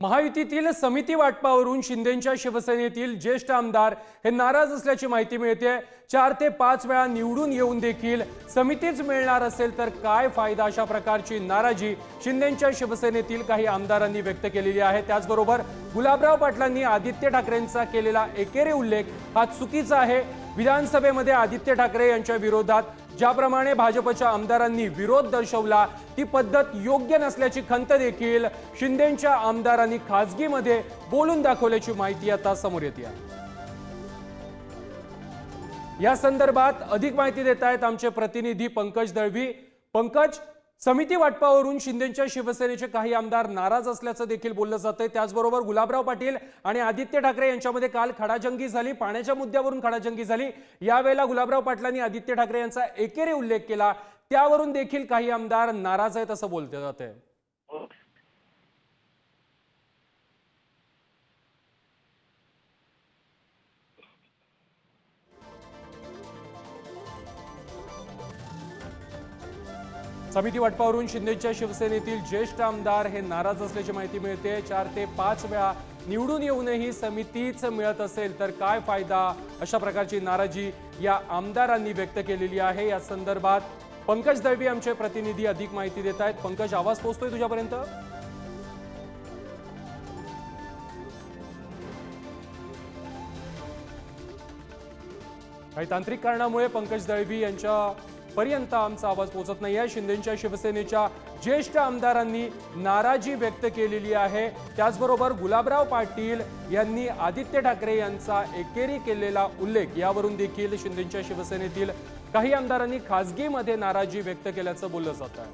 महायुतीतील समिती वाटपावरून शिंदेंच्या शिवसेनेतील ज्येष्ठ आमदार हे नाराज असल्याची माहिती मिळते। 4 ते 5 वेळा निवडून येऊन देखील समितीच मिळणार असेल तर काय फायदा, अशा प्रकारची नाराजी शिंदेंच्या शिवसेनेतील काही आमदारांनी व्यक्त केलेली आहे। त्याचबरोबर गुलाबराव पाटलांनी आदित्य ठाकरेंचा केलेला एकेरी उल्लेख हा चुकीचा आहे। विधानसभेमध्ये आदित्य ठाकरे यांच्या विरोधात ज्याप्रमाणे भाजपच्या आमदारांनी विरोध दर्शवला ती पद्धत योग्य नसल्याची खंत देखील शिंदेंच्या आमदारांनी खासगीमध्ये बोलून दाखवल्याची माहिती आता समोर येते। या संदर्भात अधिक माहिती देत आहेत आमचे प्रतिनिधी पंकज दळवी। पंकज, समिती वाटपावरून शिंदेंच्या शिवसेनेचे काही आमदार नाराज असल्याचं देखील बोललं जातंय। त्याचबरोबर गुलाबराव पाटील आणि आदित्य ठाकरे यांच्यामध्ये काल खडाजंगी झाली, पाण्याच्या मुद्द्यावरून खडाजंगी झाली। यावेळेला गुलाबराव पाटलांनी आदित्य ठाकरे यांचा एकेरी उल्लेख केला, त्यावरून देखील काही आमदार नाराज आहेत असं बोलले जाते। समिती वाटपावरून शिंदेच्या शिवसेनेतील ज्येष्ठ आमदार हे नाराज असल्याची माहिती मिळते। 4 ते 5 वेळा निवडून येऊनही समितीच मिळत असेल तर काय फायदा, अशा प्रकारची नाराजी या आमदारांनी व्यक्त केलेली आहे। या संदर्भात पंकज दळवी आमचे प्रतिनिधी अधिक माहिती देत आहेत। पंकज, आवाज पोहोचतोय तुझ्यापर्यंत? काही तांत्रिक कारणामुळे पंकज दळवी यांच्या पर्यंत आमचा आवाज पोहोचत नाहीये। शिंदेंच्या शिवसेनेच्या ज्येष्ठ आमदारांनी नाराजी व्यक्त केलेली आहे। त्याचबरोबर गुलाबराव पाटील यांनी आदित्य ठाकरे यांचा एकेरी केलेला उल्लेख, यावरून देखील शिंदेंच्या शिवसेनेतील काही आमदारांनी खासगीमध्ये नाराजी व्यक्त केल्याचं बोललं जात आहे।